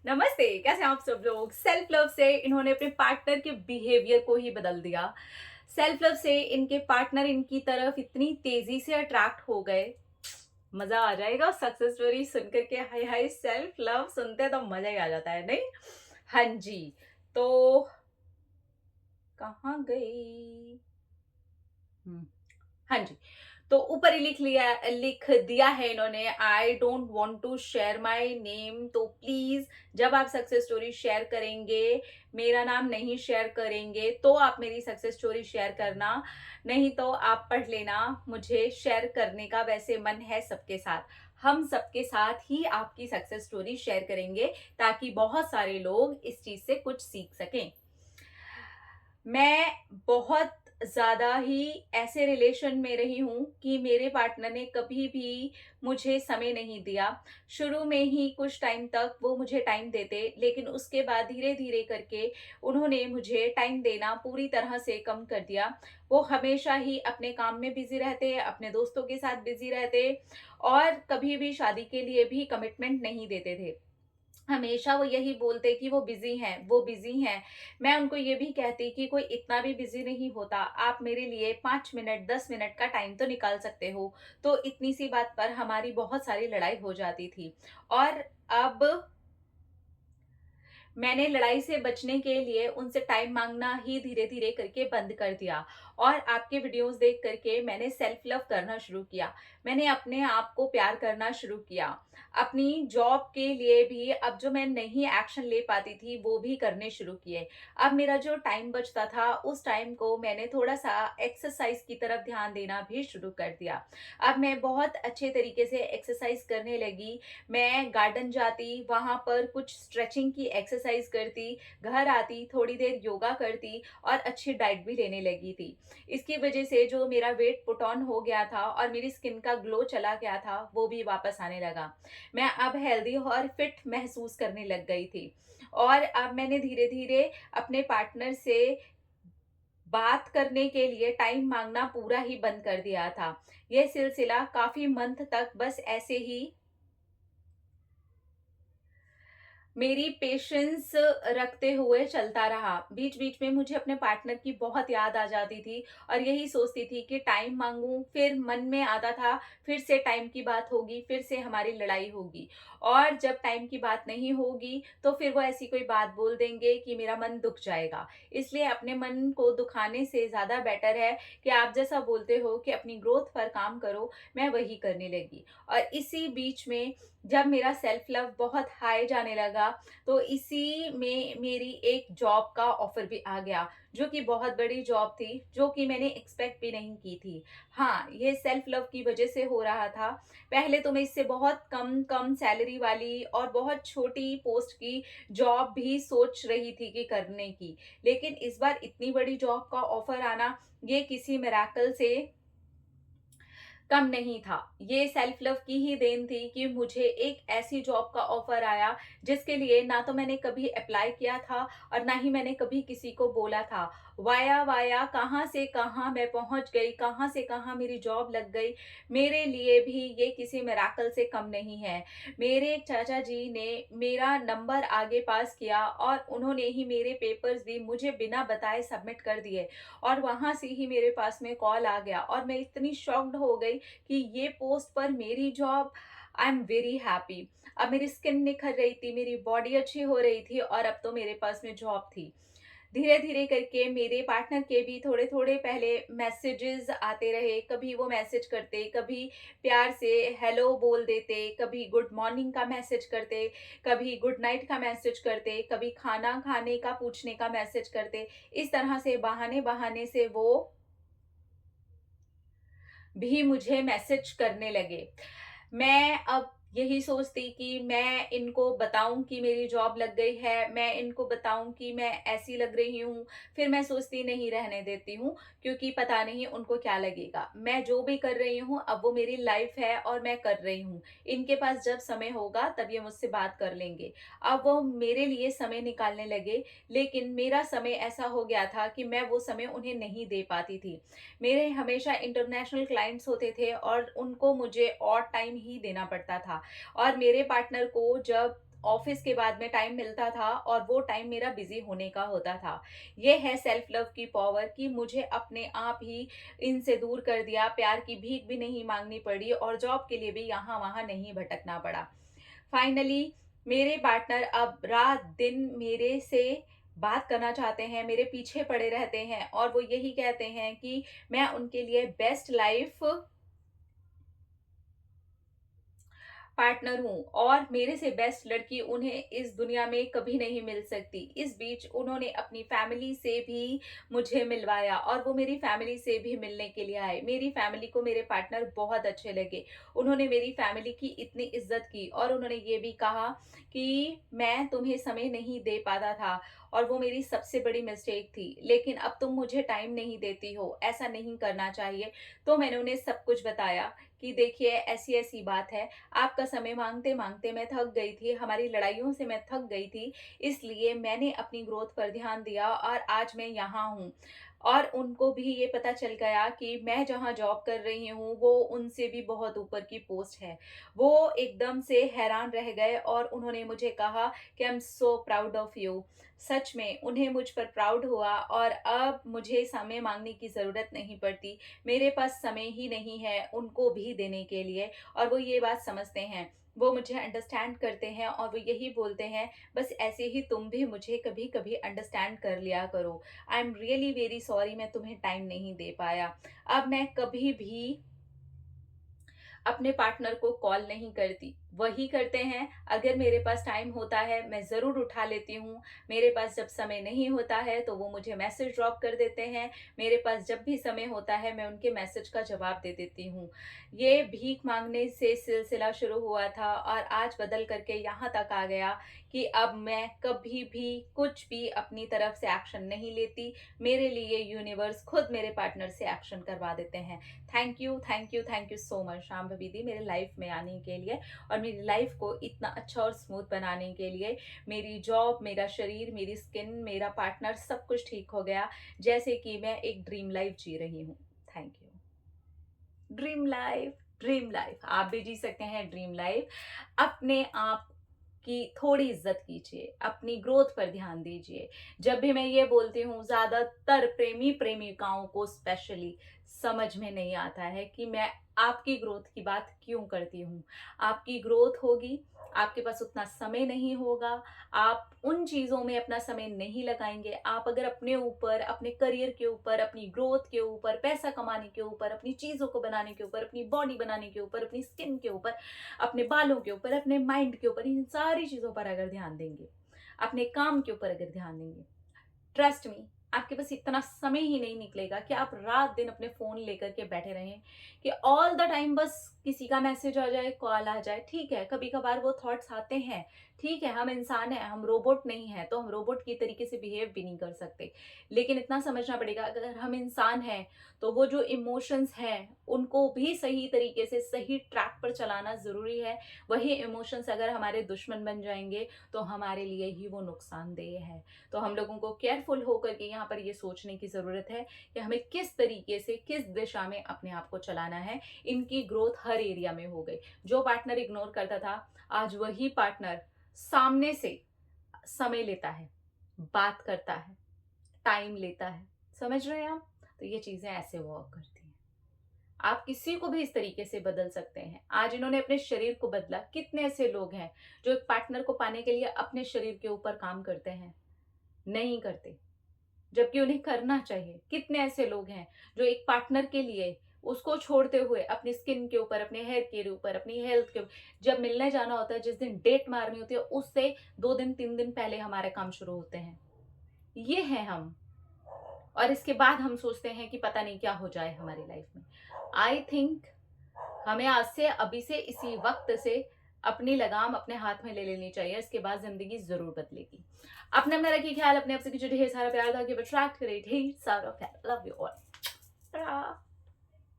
नमस्ते, कैसे हैं आप सब लोग। सेल्फ लव से इन्होंने अपने पार्टनर के बिहेवियर को ही बदल दिया। सेल्फ लव से इनके पार्टनर इनकी तरफ इतनी तेजी से अट्रैक्ट हो गए। मजा आ जाएगा सक्सेस स्टोरी सुनकर के। हाय हाय, सेल्फ लव सुनते हैं तो मजा ही आ जाता है, नहीं? हाँ जी। तो कहाँ गई? हम्म, हाँ जी। तो ऊपर ही लिख दिया है इन्होंने, I don't want to share my name. तो प्लीज, जब आप सक्सेस स्टोरी शेयर करेंगे, मेरा नाम नहीं शेयर करेंगे तो आप मेरी सक्सेस स्टोरी शेयर करना, नहीं तो आप पढ़ लेना। मुझे शेयर करने का वैसे मन है सबके साथ, हम सबके साथ ही आपकी सक्सेस स्टोरी शेयर करेंगे ताकि बहुत सारे लोग इस चीज से कुछ सीख सकें। मैं बहुत ज़्यादा ही ऐसे रिलेशन में रही हूँ कि मेरे पार्टनर ने कभी भी मुझे समय नहीं दिया। शुरू में ही कुछ टाइम तक वो मुझे टाइम देते, लेकिन उसके बाद धीरे-धीरे करके उन्होंने मुझे टाइम देना पूरी तरह से कम कर दिया। वो हमेशा ही अपने काम में बिज़ी रहते, अपने दोस्तों के साथ बिज़ी रहते और कभी भी शादी के लिए भी कमिटमेंट नहीं देते थे। हमेशा वो यही बोलते कि वो बिज़ी हैं, वो बिज़ी हैं। मैं उनको ये भी कहती कि कोई इतना भी बिज़ी नहीं होता, आप मेरे लिए 5 मिनट, 10 मिनट का टाइम तो निकाल सकते हो। तो इतनी सी बात पर हमारी बहुत सारी लड़ाई हो जाती थी। और अब मैंने लड़ाई से बचने के लिए उनसे टाइम माँगना ही धीरे-धीरे करके बंद कर दिया और आपके वीडियोज़ देख कर के मैंने सेल्फ लव करना शुरू किया। मैंने अपने आप को प्यार करना शुरू किया। अपनी जॉब के लिए भी अब जो मैं नहीं एक्शन ले पाती थी, वो भी करने शुरू किए। अब मेरा जो टाइम बचता था, उस टाइम को मैंने थोड़ा-सा एक्सरसाइज़ की तरफ ध्यान देना भी शुरू कर दिया। अब मैं बहुत अच्छे तरीके से एक्सरसाइज़ करने लगी। मैं गार्डन जाती, वहाँ पर कुछ स्ट्रेचिंग की एक्सरसाइज करती, घर आती, थोड़ी देर योगा करती और अच्छी डाइट भी लेने लगी थी। इसकी वजह से जो मेरा वेट पुट ऑन हो गया था और मेरी स्किन का ग्लो चला गया था, वो भी वापस आने लगा। मैं अब हेल्दी और फिट महसूस करने लग गई थी और अब मैंने धीरे-धीरे अपने पार्टनर से बात करने के लिए टाइम माँगना पूरा ही बंद कर दिया था। ये सिलसिला काफ़ी मंथ तक बस ऐसे ही मेरी पेशेंस रखते हुए चलता रहा। बीच-बीच में मुझे अपने पार्टनर की बहुत याद आ जाती थी और यही सोचती थी कि टाइम माँगूँ, फिर मन में आता था, फिर से टाइम की बात होगी, फिर से हमारी लड़ाई होगी और जब टाइम की बात नहीं होगी, तो फिर वो ऐसी कोई बात बोल देंगे कि मेरा मन दुख जाएगा। इसलिए अपने मन को दुखाने से ज़्यादा बेटर है कि आप जैसा बोलते हो कि अपनी ग्रोथ पर काम करो, मैं वही करने लगी। और इसी बीच में जब मेरा सेल्फ लव बहुत हाई जाने लगा, तो इसी में मेरी एक जॉब का ऑफर भी आ गया, जो कि बहुत बड़ी जॉब थी, जो कि मैंने एक्सपेक्ट भी नहीं की थी। हाँ, ये सेल्फ लव की वजह से हो रहा था। पहले तो मैं इससे बहुत कम सैलरी वाली और बहुत छोटी पोस्ट की जॉब भी सोच रही थी कि करने की। लेकिन इस बार इतनी बड़ी जॉब का ऑफर आना, ये किसी मिरेकल से कम नहीं था। ये सेल्फ लव की ही देन थी कि मुझे एक ऐसी जॉब का ऑफर आया जिसके लिए ना तो मैंने कभी अप्लाई किया था और ना ही मैंने कभी किसी को बोला था। वाया वाया कहाँ से कहाँ मैं पहुँच गई, कहाँ से कहाँ मेरी जॉब लग गई। मेरे लिए भी ये किसी मिरेकल से कम नहीं है। मेरे चाचा जी ने मेरा नंबर आगे पास किया और उन्होंने ही मेरे पेपर्स भी मुझे बिना बताए सबमिट कर दिए और वहाँ से ही मेरे पास में कॉल आ गया और मैं इतनी शॉक्ड हो गई कि ये पोस्ट पर मेरी job. I am very happy. अब मेरी स्किन निखर रही थी, मेरी बॉडी अच्छी हो रही थी और अब तो मेरे पास में जॉब थी। धीरे-धीरे करके मेरे पार्टनर के भी थोड़े-थोड़े पहले मैसेजेस आते रहे। कभी वो मैसेज करते, कभी प्यार से हेलो बोल देते, कभी गुड मॉर्निंग का मैसेज करते, कभी गुड नाइट का मैसेज करते, कभी खाना खाने का पूछने का मैसेज करते। इस तरह से बहाने-बहाने से वो भी मुझे मैसेज करने लगे। मैं अब यही सोचती कि मैं इनको बताऊँ कि मेरी जॉब लग गई है, मैं इनको बताऊँ कि मैं ऐसी लग रही हूँ, फिर मैं सोचती नहीं रहने देती हूँ क्योंकि पता नहीं उनको क्या लगेगा। मैं जो भी कर रही हूँ अब वो मेरी लाइफ़ है और मैं कर रही हूँ। इनके पास जब समय होगा तब ये मुझसे बात कर लेंगे। अब वो मेरे लिए समय निकालने लगे, लेकिन मेरा समय ऐसा हो गया था कि मैं वो समय उन्हें नहीं दे पाती थी। मेरे हमेशा इंटरनेशनल क्लाइंट्स होते थे और उनको मुझे ऑड टाइम ही देना पड़ता था और मेरे पार्टनर को जब ऑफिस के बाद में टाइम मिलता था और वो टाइम मेरा बिजी होने का होता था। ये है सेल्फ लव की पावर कि मुझे अपने आप ही इनसे दूर कर दिया, प्यार की भीख भी नहीं मांगनी पड़ी और जॉब के लिए भी यहाँ वहाँ नहीं भटकना पड़ा। फाइनली मेरे पार्टनर अब रात दिन मेरे से बात करना चाहते हैं, मेरे पीछे पड़े रहते हैं और वो यही कहते हैं कि मैं उनके लिए बेस्ट लाइफ पार्टनर हूँ और मेरे से बेस्ट लड़की उन्हें इस दुनिया में कभी नहीं मिल सकती। इस बीच उन्होंने अपनी फैमिली से भी मुझे मिलवाया और वो मेरी फैमिली से भी मिलने के लिए आए। मेरी फैमिली को मेरे पार्टनर बहुत अच्छे लगे। उन्होंने मेरी फैमिली की इतनी इज्जत की और उन्होंने ये भी कहा कि मैं तुम्हें समय नहीं दे पाता था और वो मेरी सबसे बड़ी मिस्टेक थी। लेकिन अब तुम मुझे टाइम नहीं देती हो, ऐसा नहीं करना चाहिए। तो मैंने उन्हें सब कुछ बताया कि देखिए ऐसी-ऐसी बात है। आपका समय माँगते-माँगते मैं थक गई थी, हमारी लड़ाइयों से मैं थक गई थी, इसलिए मैंने अपनी ग्रोथ पर ध्यान दिया और आज मैं यहाँ हूँ। और उनको भी ये पता चल गया कि मैं जहाँ जॉब कर रही हूँ, वो उनसे भी बहुत ऊपर की पोस्ट है। वो एकदम से हैरान रह गए और उन्होंने मुझे कहा कि I am so proud of you. सच में उन्हें मुझ पर प्राउड हुआ और अब मुझे समय माँगने की ज़रूरत नहीं पड़ती। मेरे पास समय ही नहीं है उनको भी देने के लिए और वो ये बात समझते हैं। वो मुझे अंडरस्टैंड करते हैं और वो यही बोलते हैं, बस ऐसे ही तुम भी मुझे कभी-कभी अंडरस्टैंड कर लिया करो। I am really very sorry मैं तुम्हें टाइम नहीं दे पाया। अब मैं कभी भी अपने पार्टनर को कॉल नहीं करती, वही करते हैं। अगर मेरे पास टाइम होता है मैं ज़रूर उठा लेती हूँ, मेरे पास जब समय नहीं होता है तो वो मुझे मैसेज ड्रॉप कर देते हैं, मेरे पास जब भी समय होता है मैं उनके मैसेज का जवाब दे देती हूँ। ये भीख माँगने से सिलसिला शुरू हुआ था और आज बदल कर के यहाँ तक आ गया कि अब मैं कभी भी कुछ भी अपनी तरफ से एक्शन नहीं लेती, मेरे लिए यूनिवर्स खुद मेरे पार्टनर से एक्शन करवा देते हैं। Thank you, thank you, thank you so much Shambhavi दी मेरे लाइफ में आने के लिए और मेरी लाइफ को इतना अच्छा और स्मूथ बनाने के लिए। मेरी जॉब, मेरा शरीर, मेरी स्किन, मेरा पार्टनर सब कुछ ठीक हो गया, जैसे कि मैं एक ड्रीम लाइफ जी रही हूँ। Thank you. Dream life, dream life आप भी जी सकते हैं ड्रीम लाइफ। अपने आप की थोड़ी इज्जत कीजिए, अपनी ग्रोथ पर ध्यान दीजिए। जब भी मैं ये बोलती हूँ ज़्यादातर प्रेमी प्रेमिकाओं को स्पेशली समझ में नहीं आता है कि मैं आपकी ग्रोथ की बात क्यों करती हूँ। आपकी ग्रोथ होगी, आपके पास उतना समय नहीं होगा, आप उन चीज़ों में अपना समय नहीं लगाएँगे। आप अगर अपने ऊपर, अपने करियर के ऊपर, अपनी ग्रोथ के ऊपर, पैसा कमाने के ऊपर, अपनी चीज़ों को बनाने के ऊपर, अपनी बॉडी बनाने के ऊपर, अपनी स्किन के ऊपर, अपने बालों के ऊपर, अपने माइंड के ऊपर, इन सारी चीज़ों पर अगर ध्यान देंगे, अपने काम के ऊपर अगर ध्यान देंगे, ट्रस्ट मी आपके पास इतना समय ही नहीं निकलेगा कि आप रात दिन अपने फ़ोन लेकर के बैठे रहें कि ऑल द टाइम बस किसी का मैसेज आ जाए, कॉल आ जाए। ठीक है, कभी-कभार वो थॉट्स आते हैं, ठीक है, हम इंसान हैं, हम रोबोट नहीं हैं, तो हम रोबोट की तरीके से बिहेव भी नहीं कर सकते। लेकिन इतना समझना पड़ेगा अगर हम इंसान हैं, तो वो जो इमोशंस हैं, उनको भी सही तरीके से, सही ट्रैक पर चलाना ज़रूरी है। वही इमोशंस अगर हमारे दुश्मन बन जाएँगे, तो हमारे लिए ही वो नुकसानदेह है। तो हम लोगों को केयरफुल होकर के यहाँ पर ये सोचने की ज़रूरत है कि हमें किस तरीके से, किस दिशा में अपने आप को चलाना है। इनकी ग्रोथ हर एरिया में हो गई। जो पार्टनर इग्नोर करता था, आज वही पार्टनर सामने से समय लेता है, बात करता है, टाइम लेता है। समझ रहे हैं आप? तो ये चीज़ें ऐसे वर्क करती हैं। आप किसी को भी इस तरीके से बदल सकते हैं। आज इन्होंने अपने शरीर को बदला। कितने ऐसे लोग हैं जो एक पार्टनर को पाने के लिए अपने शरीर के ऊपर काम करते हैं? नहीं करते, जबकि उन्हें करना चाहिए। कितने ऐसे लोग हैं जो एक पार्टनर के लिए उसको छोड़ते हुए अपनी स्किन के ऊपर, अपने हेयर के ऊपर, अपनी हेल्थ के ऊपर, जब मिलने जाना होता है, जिस दिन डेट मारनी होती है, उससे 2 दिन 3 दिन पहले हमारे काम शुरू होते हैं। ये हैं हम और इसके बाद हम सोचते हैं कि पता नहीं क्या हो जाए हमारी लाइफ में। आई थिंक हमें आज से, अभी से, इसी वक्त से अपनी लगाम अपने हाथ में ले लेनी चाहिए। इसके बाद ज़िंदगी ज़रूर बदलेगी। अपना रखिए ख्याल, अपने आप से कीजिए ढेर सारा प्यार ताकि अट्रैक्ट करे ढेर सारा प्यार। Love you all.